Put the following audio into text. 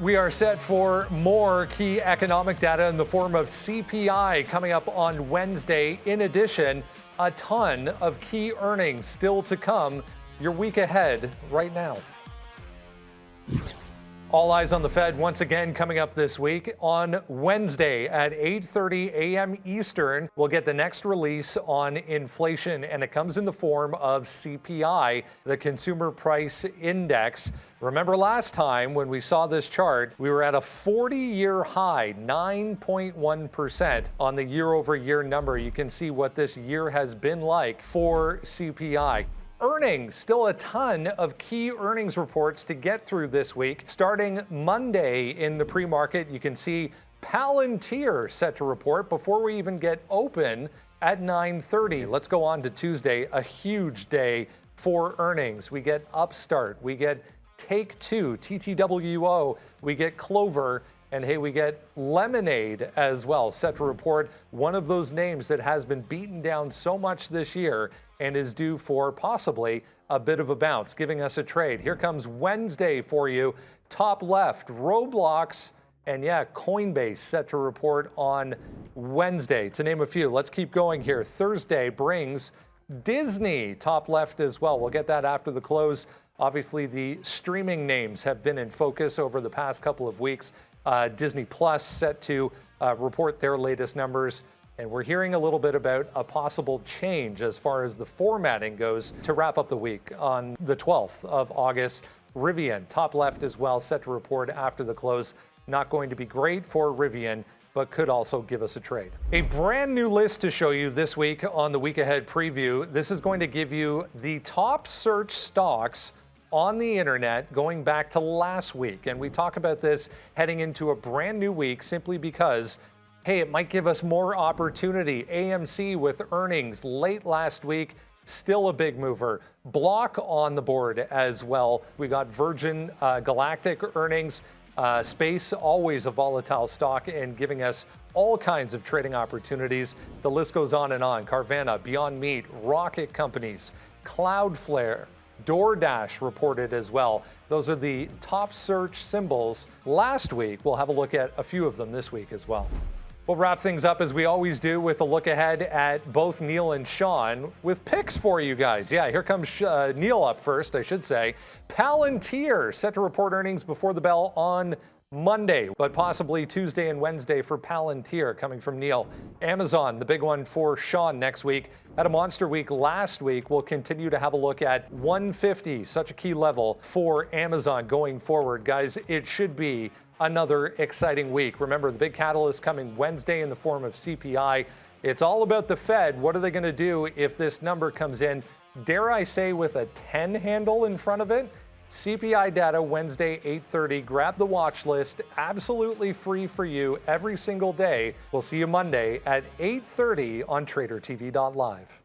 We are set for more key economic data in the form of CPI coming up on Wednesday. In addition, a ton of key earnings still to come. Your week ahead right now. All eyes on the Fed once again coming up this week. On Wednesday at 8:30 a.m. Eastern, we'll get the next release on inflation, and it comes in the form of CPI, the Consumer Price Index. Remember last time when we saw this chart, we were at a 40-year high, 9.1% on the year-over-year number. You can see what this year has been like for CPI. Earnings, still a ton of key earnings reports to get through this week. Starting Monday in the pre-market, you can see Palantir set to report before we even get open at 9:30. Let's go on to Tuesday, a huge day for earnings. We get Upstart, we get Take-Two, TTWO, we get Clover, and hey, we get Lemonade as well, set to report. One of those names that has been beaten down so much this year and is due for possibly a bit of a bounce, giving us a trade. Here comes Wednesday for you. Top left, Roblox, and yeah, Coinbase set to report on Wednesday, to name a few. Let's keep going here. Thursday brings Disney, top left as well. We'll get that after the close. Obviously, the streaming names have been in focus over the past couple of weeks. Disney Plus set to report their latest numbers. And we're hearing a little bit about a possible change as far as the formatting goes to wrap up the week. On the 12th of August, Rivian, top left as well, set to report after the close. Not going to be great for Rivian, but could also give us a trade. A brand new list to show you this week on the Week Ahead preview. This is going to give you the top search stocks on the internet going back to last week. And we talk about this heading into a brand new week simply because, hey, it might give us more opportunity. AMC with earnings late last week, still a big mover. Block on the board as well. We got Virgin Galactic earnings. Space, always a volatile stock and giving us all kinds of trading opportunities. The list goes on and on. Carvana, Beyond Meat, Rocket Companies, Cloudflare, DoorDash reported as well. Those are the top search symbols last week. We'll have a look at a few of them this week as well. We'll wrap things up as we always do with a look ahead at both Neil and Sean with picks for you guys. Yeah, here comes Neil up first, I should say. Palantir set to report earnings before the bell on Monday, but possibly Tuesday and Wednesday for Palantir coming from Neil. Amazon, the big one for Sean next week. Had a monster week last week. We'll continue to have a look at 150, such a key level for Amazon going forward. Guys, it should be another exciting week. Remember, the big catalyst coming Wednesday in the form of CPI. It's all about the Fed. What are they going to do if this number comes in, dare I say, with a 10 handle in front of it? CPI data Wednesday, 8:30. Grab the watch list. Absolutely free for you every single day. We'll see you Monday at 8:30 on TraderTV.Live.